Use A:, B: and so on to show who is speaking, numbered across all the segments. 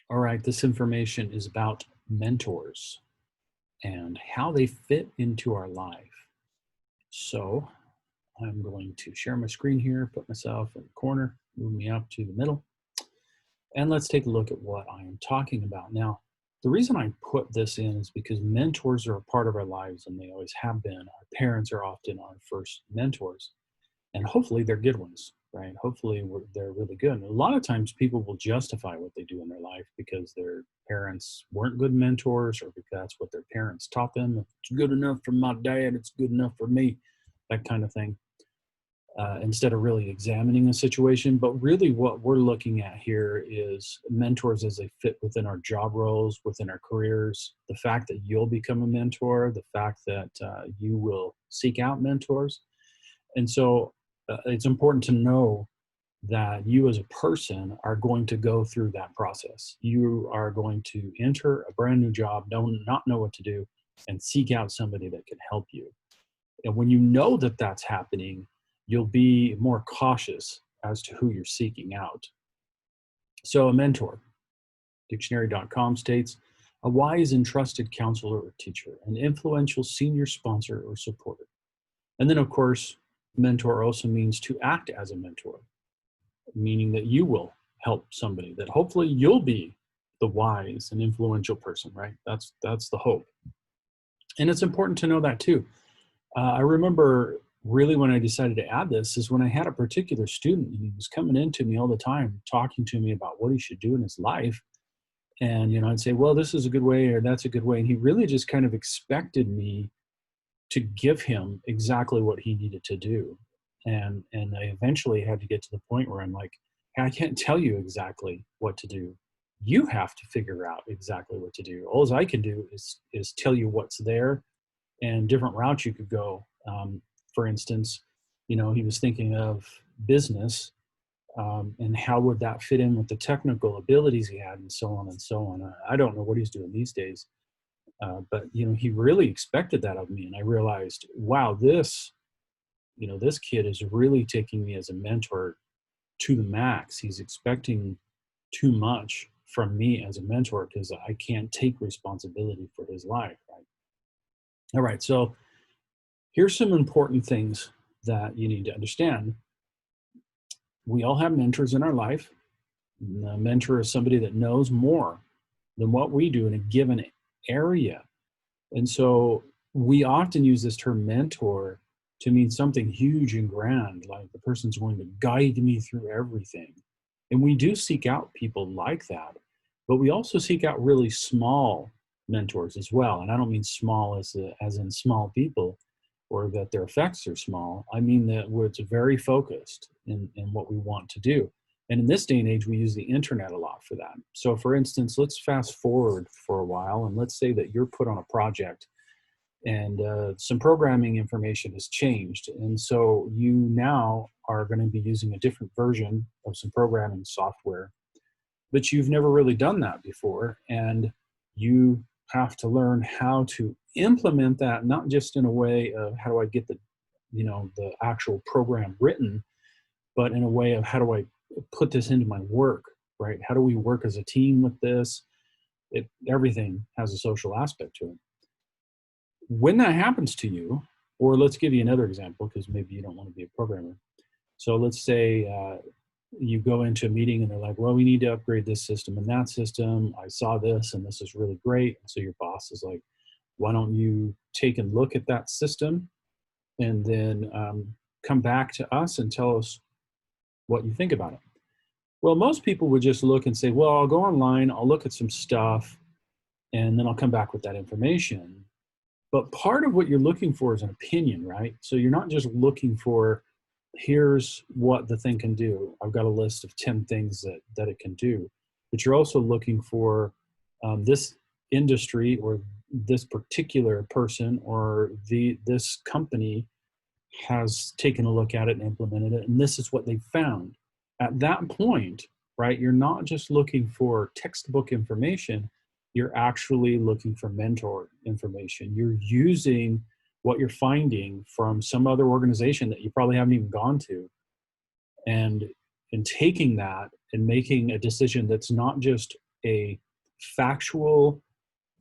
A: All right, this information is about mentors and how they fit into our life. So I'm going to share my screen here, put myself in the corner, move me up to the middle, and let's take a look at what I am talking about. Now, the reason I put this in is because mentors are a part of our lives and they always have been. Our parents are often our first mentors, and hopefully they're good ones, right? Hopefully they're really good. And a lot of times people will justify what they do in their life because their parents weren't good mentors or because that's what their parents taught them. If it's good enough for my dad, it's good enough for me, that kind of thing. Instead of really examining a situation. But really, what we're looking at here is mentors as they fit within our job roles, within our careers. The fact that you'll become a mentor, the fact that you will seek out mentors. And so it's important to know that you as a person are going to go through that process. You are going to enter a brand new job, not know what to do, and seek out somebody that can help you. And when you know that that's happening, you'll be more cautious as to who you're seeking out. So, a mentor, dictionary.com states, a wise and trusted counselor or teacher, an influential senior sponsor or supporter. And then, of course, mentor also means to act as a mentor, meaning that you will help somebody, that hopefully you'll be the wise and influential person, right? That's the hope. And it's important to know that too. I remember really when I decided to add this is when I had a particular student and he was coming into me all the time, talking to me about what he should do in his life. And, I'd say, well, this is a good way or that's a good way. And he really just kind of expected me to give him exactly what he needed to do. And I eventually had to get to the point where I'm like, hey, I can't tell you exactly what to do. You have to figure out exactly what to do. All I can do is tell you what's there and different routes you could go. For instance, he was thinking of business and how would that fit in with the technical abilities he had and so on and so on. I don't know what he's doing these days, but he really expected that of me. And I realized, wow, this kid is really taking me as a mentor to the max. He's expecting too much from me as a mentor because I can't take responsibility for his life, right? All right, so here's some important things that you need to understand. We all have mentors in our life. A mentor is somebody that knows more than what we do in a given area. And so we often use this term mentor to mean something huge and grand, like the person's going to guide me through everything. And we do seek out people like that, but we also seek out really small mentors as well. And I don't mean small as in small people or that their effects are small. I mean that where it's very focused in what we want to do. And in this day and age, we use the internet a lot for that. So for instance, let's fast forward for a while and let's say that you're put on a project and some programming information has changed. And so you now are going to be using a different version of some programming software, but you've never really done that before. And you have to learn how to implement that, not just in a way of how do I get the actual program written, but in a way of how do I put this into my work, right? How do we work as a team with this? Everything has a social aspect to it. When that happens to you, or let's give you another example because maybe you don't want to be a programmer. So let's say you go into a meeting and they're like, well, we need to upgrade this system and that system. I saw this and this is really great. So your boss is like, why don't you take a look at that system and then come back to us and tell us what you think about it. Well, most people would just look and say, well, I'll go online, I'll look at some stuff, and then I'll come back with that information. But part of what you're looking for is an opinion, right? So you're not just looking for, here's what the thing can do. I've got a list of 10 things that it can do. But you're also looking for this industry or this particular person or this company has taken a look at it and implemented it, and this is what they found. At that point, right, you're not just looking for textbook information, you're actually looking for mentor information. You're using what you're finding from some other organization that you probably haven't even gone to, and taking that and making a decision that's not just a factual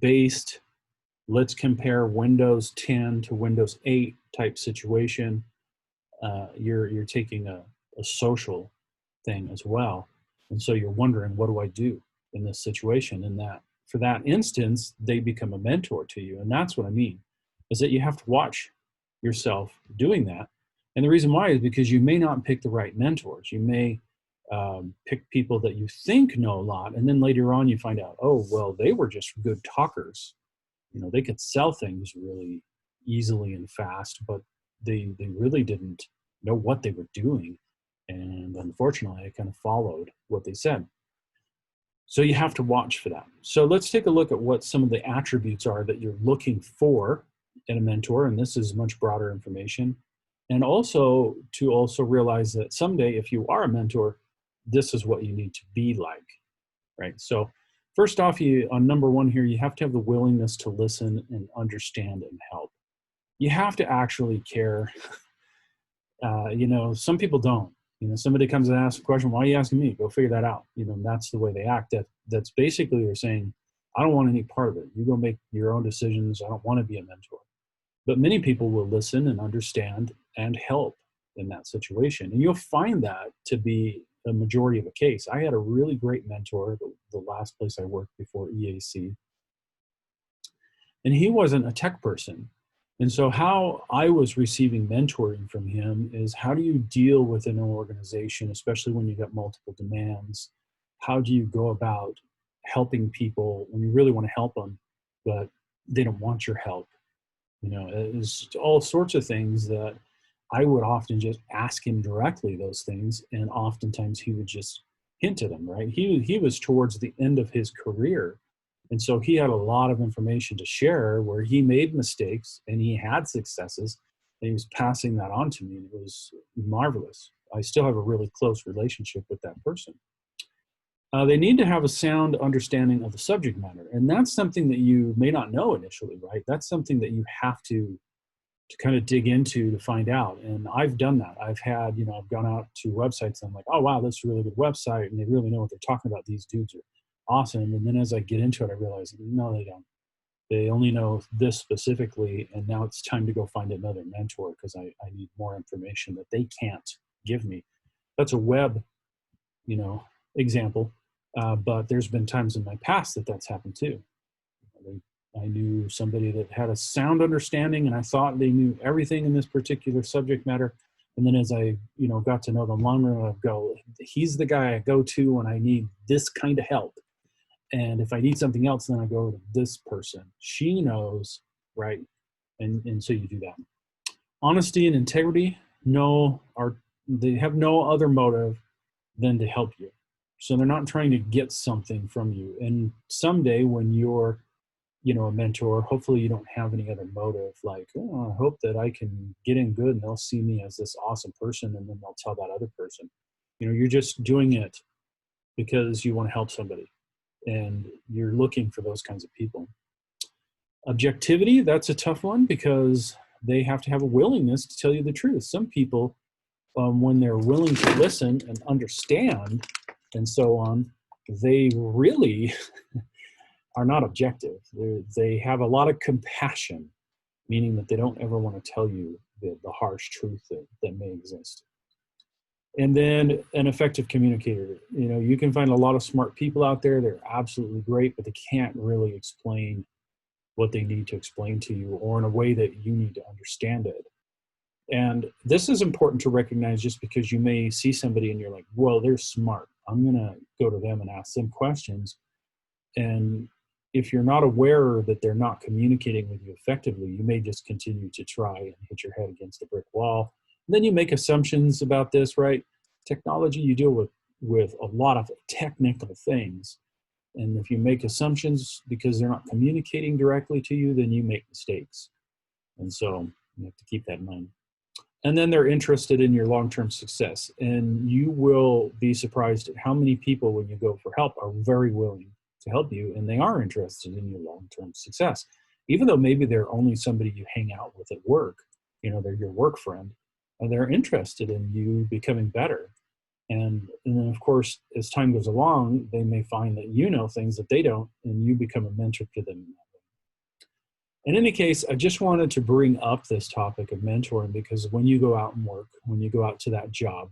A: based, let's compare Windows 10 to Windows 8 type situation. You're taking a social thing as well. And so you're wondering, what do I do in this situation? And that for that instance, they become a mentor to you. And that's what I mean, is that you have to watch yourself doing that. And the reason why is because you may not pick the right mentors. You may pick people that you think know a lot. And then later on you find out, oh, well, they were just good talkers. You know, they could sell things really easily and fast, but they really didn't know what they were doing. And unfortunately, I kind of followed what they said. So you have to watch for that. So let's take a look at what some of the attributes are that you're looking for in a mentor. And this is much broader information. And also to also realize that someday, if you are a mentor, this is what you need to be like, right? So first off, on number one here, you have to have the willingness to listen and understand and help. You have to actually care. Some people don't. Somebody comes and asks a question, why are you asking me? Go figure that out. That's the way they act. That's basically they're saying, I don't want any part of it. You go make your own decisions. I don't want to be a mentor. But many people will listen and understand and help in that situation. And you'll find that to be a majority of the case. I had a really great mentor, the last place I worked before EAC. And he wasn't a tech person. And so how I was receiving mentoring from him is, how do you deal with an organization, especially when you got multiple demands? How do you go about helping people when you really want to help them, but they don't want your help? It's all sorts of things that I would often just ask him directly those things. And oftentimes he would just hint at them, right? He was towards the end of his career. And so he had a lot of information to share where he made mistakes and he had successes, and he was passing that on to me. And it was marvelous. I still have a really close relationship with that person. They need to have a sound understanding of the subject matter. And that's something that you may not know initially, right? That's something that you have to kind of dig into to find out. And I've done that. I've gone out to websites and I'm like, oh, wow, that's a really good website. And they really know what they're talking about. These dudes are awesome. And then as I get into it, I realize, no, they don't. They only know this specifically. And now it's time to go find another mentor because I need more information that they can't give me. That's a web, example. But there's been times in my past that's happened too. I knew somebody that had a sound understanding and I thought they knew everything in this particular subject matter. And then as I, got to know them longer, I go, he's the guy I go to when I need this kind of help. And if I need something else, then I go to this person. She knows, right? And so you do that. Honesty and integrity, they have no other motive than to help you. So they're not trying to get something from you. And someday when you're, a mentor, hopefully you don't have any other motive, like, oh, I hope that I can get in good and they'll see me as this awesome person and then they'll tell that other person. You're just doing it because you want to help somebody and you're looking for those kinds of people. Objectivity, that's a tough one because they have to have a willingness to tell you the truth. Some people, when they're willing to listen and understand and so on, they really are not objective. They have a lot of compassion, meaning that they don't ever want to tell you the harsh truth that may exist. And then an effective communicator. You can find a lot of smart people out there. They're absolutely great, but they can't really explain what they need to explain to you or in a way that you need to understand it. And this is important to recognize just because you may see somebody and you're like, well, they're smart. I'm going to go to them and ask them questions. And if you're not aware that they're not communicating with you effectively, you may just continue to try and hit your head against a brick wall. And then you make assumptions about this, right? Technology, you deal with a lot of technical things. And if you make assumptions because they're not communicating directly to you, then you make mistakes. And so you have to keep that in mind. And then they're interested in your long-term success. And you will be surprised at how many people, when you go for help, are very willing to help you, and they are interested in your long-term success. Even though maybe they're only somebody you hang out with at work, they're your work friend, and they're interested in you becoming better. And then, of course, as time goes along, they may find that you know things that they don't, and you become a mentor to them. In any case, I just wanted to bring up this topic of mentoring because when you go out and work, when you go out to that job,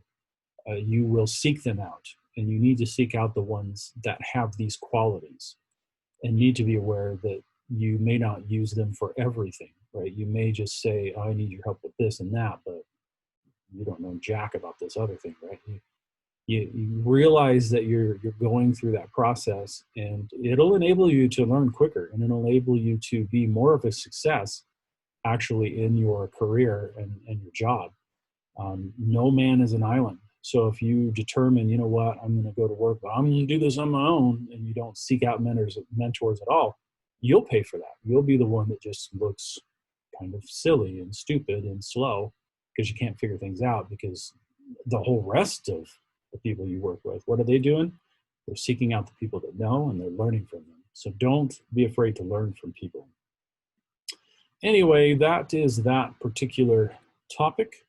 A: you will seek them out. And you need to seek out the ones that have these qualities and need to be aware that you may not use them for everything, right? You may just say, oh, I need your help with this and that, but you don't know jack about this other thing, right? You realize that you're going through that process, and it'll enable you to learn quicker, and it'll enable you to be more of a success actually in your career and your job. No man is an island. So if you determine, you know what, I'm going to go to work, but I'm going to do this on my own, and you don't seek out mentors at all, you'll pay for that. You'll be the one that just looks kind of silly and stupid and slow because you can't figure things out, because the whole rest of the people you work with, what are they doing? They're seeking out the people that know, and they're learning from them. So don't be afraid to learn from people. Anyway, that is that particular topic.